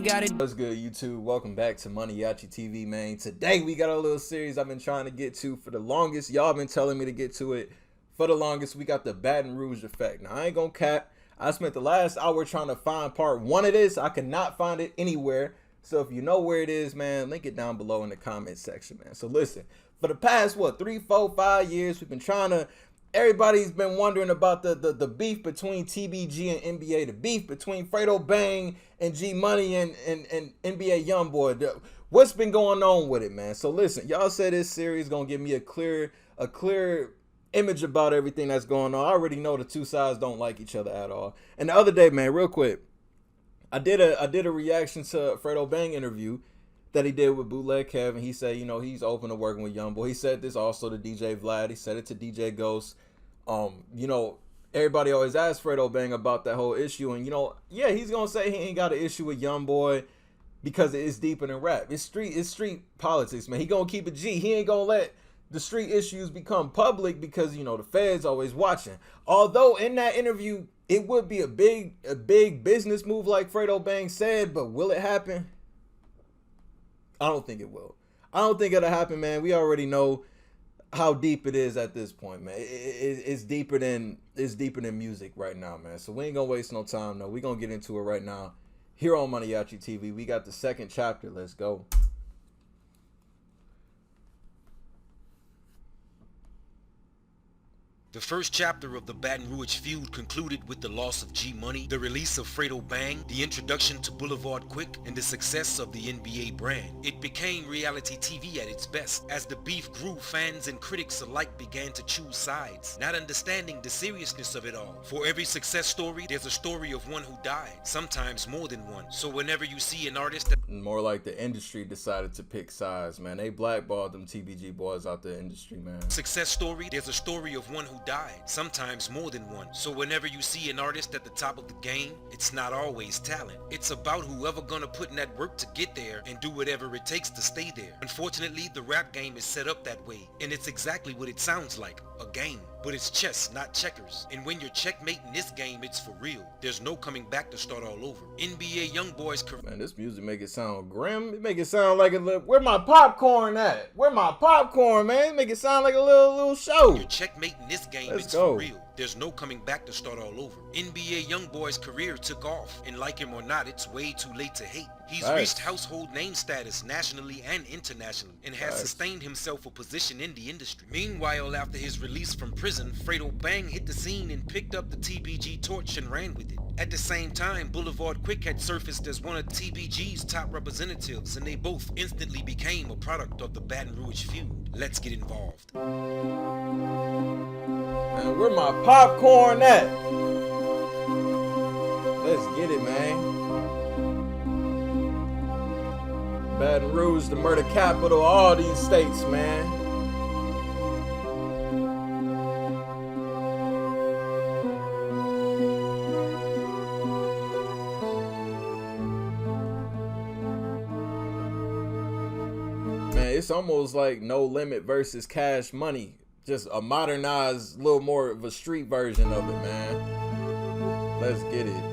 got it. What's good, YouTube? Welcome back to MANIACITV, man. Today we got a little series I've been trying to get to for the longest. Y'all been telling me to get to it for the longest. We got the Baton Rouge effect. Now, I ain't gonna cap. I spent the last hour trying to find part 1 of this. I could not find it anywhere. So if you know where it is, man, link it down below in the comment section, man. So listen, for the past, 3, 4, 5 years, we've been trying to... Everybody's been wondering about the beef between TBG and NBA, the beef between Fredo Bang and G Money and NBA Youngboy. What's been going on with it, man? So listen, y'all said this series gonna give me a clear image about everything that's going on. I already know the two sides don't like each other at all. And the other day, man, real quick, I did a reaction to a Fredo Bang interview that he did with Bootleg Kevin. He said, you know, he's open to working with Youngboy. He said this also to DJ Vlad. He said it to DJ Ghost. You know, everybody always asks Fredo Bang about that whole issue, and you know, yeah, he's gonna say he ain't got an issue with Youngboy because it's deeper than rap. It's street politics, man. He gonna keep it G. He ain't gonna let the street issues become public because, you know, the feds always watching. Although in that interview, it would be a big business move, like Fredo Bang said, but will it happen? I don't think it will. I don't think it'll happen, man. We already know how deep it is at this point, man. It's deeper than music right now, man. So we ain't gonna waste no time, though. We gonna get into it right now here on MANIACITV. We got the second chapter. Let's go. The first chapter of the Baton Rouge feud concluded with the loss of G Money, the release of Fredo Bang, the introduction to Boulevard Quick, and the success of the NBA brand. It became reality TV at its best. As the beef grew, fans and critics alike began to choose sides, not understanding the seriousness of it all. For every success story, there's a story of one who died, sometimes more than one. So whenever you see an artist that... More like the industry decided to pick sides, man. They blackballed them TBG boys out the industry, man. Success story, there's a story of one who died, sometimes more than one. So whenever you see an artist at the top of the game, it's not always talent. It's about whoever gonna put in that work to get there and do whatever it takes to stay there. Unfortunately, the rap game is set up that way, and it's exactly what it sounds like, a game. But it's chess, not checkers. And when you're checkmating this game, it's for real. There's no coming back to start all over. NBA Youngboy's career... Man, this music make it sound grim. It make it sound like a little... Where my popcorn at? Where my popcorn, man? Make it sound like a little show. You're checkmating this game, Let's it's go. for real. There's no coming back to start all over. NBA Youngboy's career took off, and like him or not, it's way too late to hate. He's reached household name status nationally and internationally, and has sustained himself a position in the industry. Meanwhile, after his release from prison, Fredo Bang hit the scene and picked up the TBG torch and ran with it. At the same time, Boulevard Quick had surfaced as one of TBG's top representatives, and they both instantly became a product of the Baton Rouge feud. Let's get involved. Man, where my popcorn at? Let's get it, man. Baton Rouge, the murder capital of all these states, man. Man, it's almost like No Limit versus Cash Money. Just a modernized, little more of a street version of it, man. Let's get it.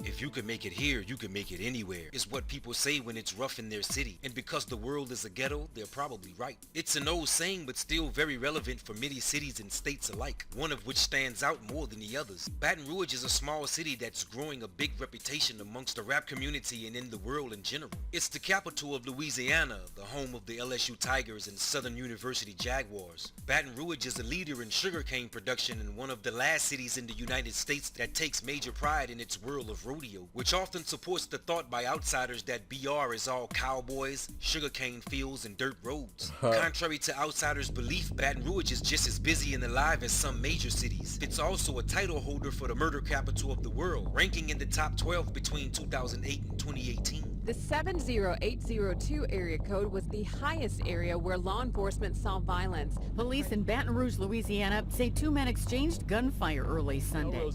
If you can make it here, you can make it anywhere, is what people say when it's rough in their city. And because the world is a ghetto, they're probably right. It's an old saying, but still very relevant for many cities and states alike, one of which stands out more than the others. Baton Rouge is a small city that's growing a big reputation amongst the rap community and in the world in general. It's the capital of Louisiana, the home of the LSU Tigers and Southern University Jaguars. Baton Rouge is a leader in sugarcane production and one of the last cities in the United States that takes major pride in its world of rodeo, which often supports the thought by outsiders that BR is all cowboys, sugarcane fields, and dirt roads. Contrary to outsiders' belief, Baton Rouge is just as busy and alive as some major cities. It's also a title holder for the murder capital of the world, ranking in the top 12 between 2008 and 2018. The 70802 area code was the highest area where law enforcement saw violence. Police in Baton Rouge, Louisiana say two men exchanged gunfire early Sunday.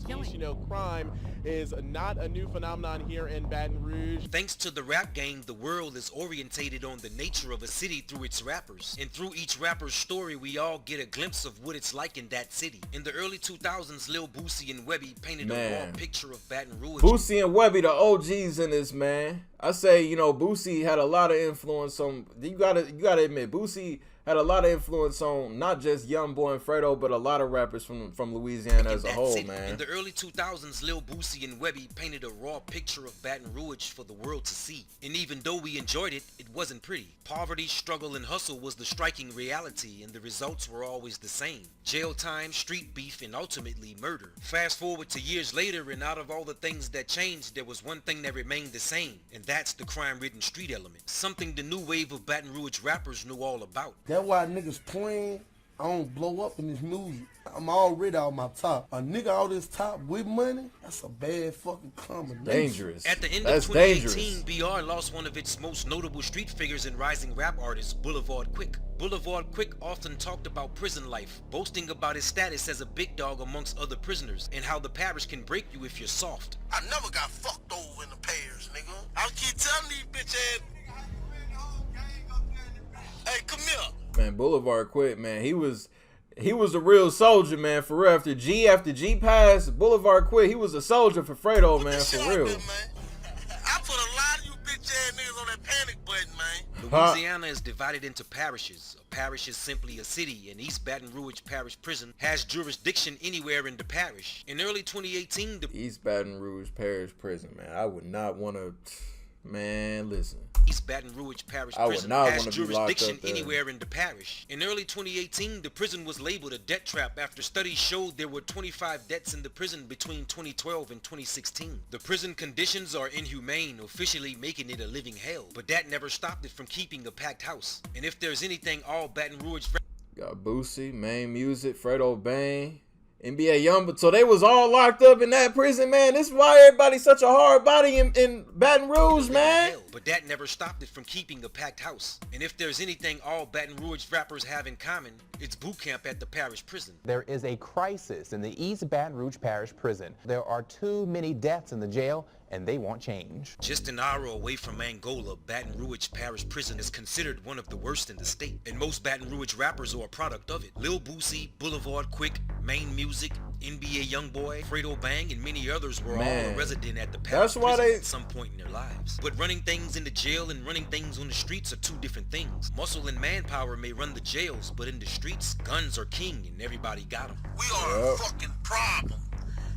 Crime is not a new phenomenon here in Baton Rouge. Thanks to the rap game, the world is orientated on the nature of a city through its rappers. And through each rapper's story, we all get a glimpse of what it's like in that city. In the early 2000s, Lil Boosie and Webby painted a raw picture of Baton Rouge. Boosie and Webby, the OGs in this, man. I say, you know, Boosie had a lot of influence on, you gotta admit, Boosie had a lot of influence on not just Youngboy and Fredo, but a lot of rappers from Louisiana as a whole, man. In the early 2000s, Lil Boosie and Webby painted a raw picture of Baton Rouge for the world to see. And even though we enjoyed it, it wasn't pretty. Poverty, struggle, and hustle was the striking reality, and the results were always the same. Jail time, street beef, and ultimately murder. Fast forward to years later, and out of all the things that changed, there was one thing that remained the same, and that's the crime-ridden street element. Something the new wave of Baton Rouge rappers knew all about. That's why niggas playing, I don't blow up in this music. I'm already on my top. A nigga all this top with money, that's a bad fucking combination. Dangerous. At the end of 2018, BR lost one of its most notable street figures and rising rap artist, Boulevard Quick. Boulevard Quick often talked about prison life, boasting about his status as a big dog amongst other prisoners, and how the parish can break you if you're soft. I never got fucked over in the pairs, nigga. I keep telling these bitch ass. Hey, come here. Man, Boulevard Quick, man. He was a real soldier, man, for real. After G passed, Boulevard Quick, he was a soldier for Fredo, man, for real. I put a lot of you bitch ass niggas on that panic button, man. Louisiana is divided into parishes. A parish is simply a city, and East Baton Rouge Parish Prison has jurisdiction anywhere in the parish. In early 2018, the East Baton Rouge Parish Prison, man. I would not want to, man, listen. East Baton Rouge Parish Prison has jurisdiction anywhere in the parish. In early 2018, the prison was labeled a debt trap after studies showed there were 25 deaths in the prison between 2012 and 2016. The prison conditions are inhumane, officially making it a living hell, but that never stopped it from keeping a packed house. And if there's anything all Baton Rouge got Boosie, Main Music, Fredo Bang, NBA Youngboy, so they was all locked up in that prison, man. This is why everybody's such a hard body in Baton Rouge, man. But that never stopped it from keeping a packed house. And if there's anything all Baton Rouge rappers have in common, it's boot camp at the parish prison. There is a crisis in the East Baton Rouge Parish Prison. There are too many deaths in the jail, and they want change. Just an hour away from Angola, Baton Rouge Parish Prison is considered one of the worst in the state, and most Baton Rouge rappers are a product of it. Lil Boosie, Boulevard Quick, Main Music, NBA Youngboy, Fredo Bang, and many others were all a resident at the parish prison at some point in their lives. But running things in the jail and running things on the streets are two different things. Muscle and manpower may run the jails, but in the streets, guns are king, and everybody got them. We are a fucking problem.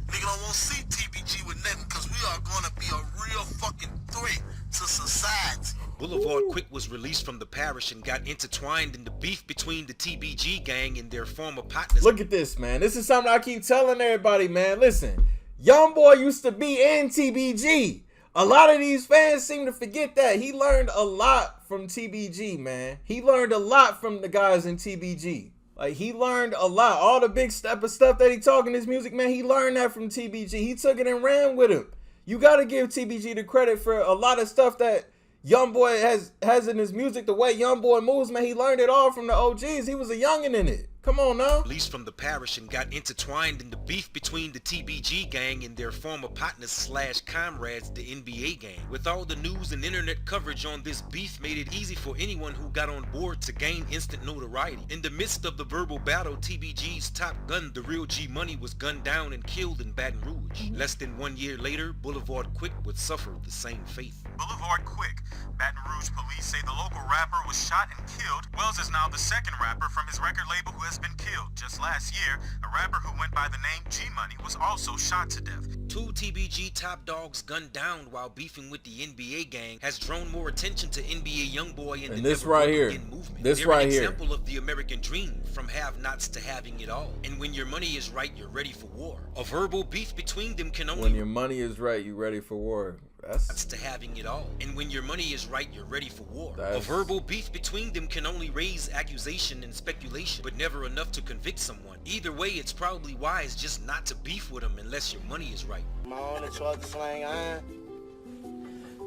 Nigga don't want to see TBG with nothing because we are going to be a real fucking threat to society. Boulevard Quick was released from the parish and got intertwined in the beef between the TBG gang and their former partners. Look at this, man. This is something I keep telling everybody, man. Listen, Youngboy used to be in TBG. A lot of these fans seem to forget that. He learned a lot from TBG, man. He learned a lot from the guys in TBG. Like, he learned a lot. All the big stuff that he talking his music, man, he learned that from TBG. He took it and ran with him. You got to give TBG the credit for a lot of stuff that Youngboy has in his music. The way Youngboy moves, man, he learned it all from the OGs. He was a youngin' in it. Come on now. Released from the parish and got intertwined in the beef between the TBG gang and their former partners / comrades, the NBA gang. With all the news and internet coverage on this beef made it easy for anyone who got on board to gain instant notoriety. In the midst of the verbal battle, TBG's top gun, the real G Money, was gunned down and killed in Baton Rouge. Less than 1 year later, Boulevard Quick would suffer the same fate. Boulevard Quick. Baton Rouge police say the local rapper was shot and killed. Wells is now the second rapper from his record label who has been killed. Just last year, a rapper who went by the name G Money was also shot to death. Two TBG top dogs gunned down while beefing with the NBA gang has drawn more attention to NBA Youngboy and the this right here, movement. This They're right an here, example of the American dream, from have-nots to having it all. And when your money is right, you're ready for war. A verbal beef between them can only... When your money is right, you're ready for war. That's to having it all. And when your money is right, you're ready for war. A verbal beef between them can only raise accusation and speculation, but never enough to convict someone. Either way, it's probably wise just not to beef with them unless your money is right. My only choice to slang iron.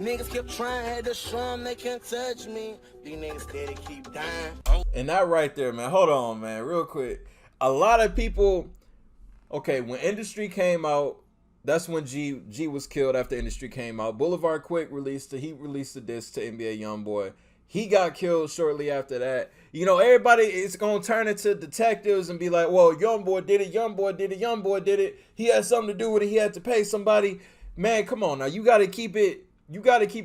Niggas kept trying, had to show them they can't touch me. These niggas steady keep dying. And that right there, man. Hold on, man. Real quick. A lot of people, okay, when Industry came out, that's when G was killed after Industry came out. Boulevard Quick released a diss to NBA Youngboy. He got killed shortly after that. You know, everybody is going to turn into detectives and be like, well, Youngboy did it, Youngboy did it, Youngboy did it. He had something to do with it. He had to pay somebody. Man, come on now. You got to keep it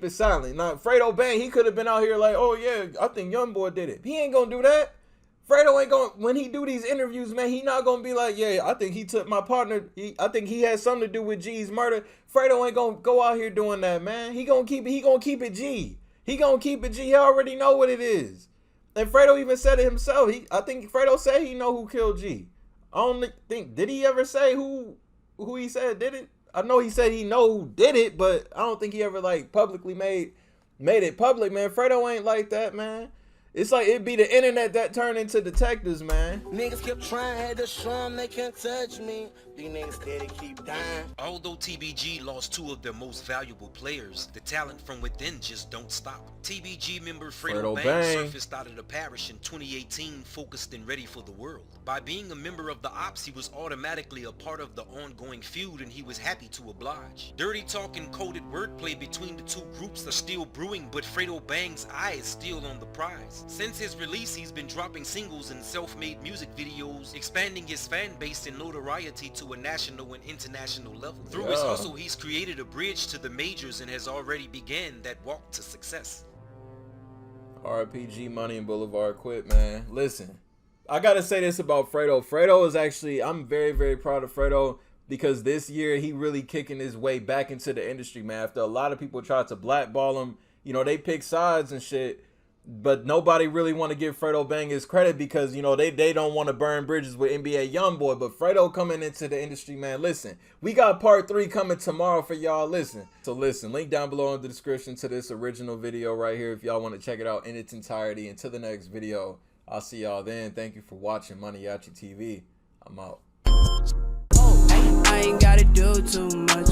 silent. Now, Fredo Bang, he could have been out here like, oh, yeah, I think Youngboy did it. He ain't going to do that. Fredo ain't going to, when he do these interviews, man, he not going to be like, yeah, I think he took my partner. I think he had something to do with G's murder. Fredo ain't going to go out here doing that, man. He going to keep it G. He gonna keep it G. He already know what it is. And Fredo even said it himself. I think Fredo said he know who killed G. I don't think, did he ever say who he said did it? I know he said he know who did it, but I don't think he ever like publicly made it public, man. Fredo ain't like that, man. It's like it be the internet that turned into detectives, man. Niggas kept trying, had to show them they can't touch me. These niggas steady keep dying. Although TBG lost two of their most valuable players, the talent from within just don't stop. TBG member Fredo Bang surfaced out of the parish in 2018, focused and ready for the world. By being a member of the Ops, he was automatically a part of the ongoing feud, and he was happy to oblige. Dirty talk and coded wordplay between the two groups are still brewing, but Fredo Bang's eye is still on the prize. Since his release, he's been dropping singles and self-made music videos, expanding his fan base and notoriety to a national and international level. Through his hustle, he's created a bridge to the majors and has already began that walk to success. RPG Money and Boulevard Quit, man. Listen, I gotta say this about Fredo. Fredo is actually, I'm very, very proud of Fredo because this year he really kicking his way back into the industry, man. After a lot of people tried to blackball him, you know, they pick sides and shit. But nobody really want to give Fredo Bang his credit because, you know, they don't want to burn bridges with NBA Youngboy. But Fredo coming into the industry, man, listen. We got part 3 coming tomorrow for y'all. Listen. So listen, link down below in the description to this original video right here if y'all want to check it out in its entirety. Until the next video, I'll see y'all then. Thank you for watching MANIACITV. I'm out. I ain't gotta do too much.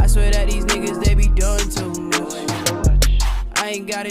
I swear that these niggas, they be doing too much. I ain't gotta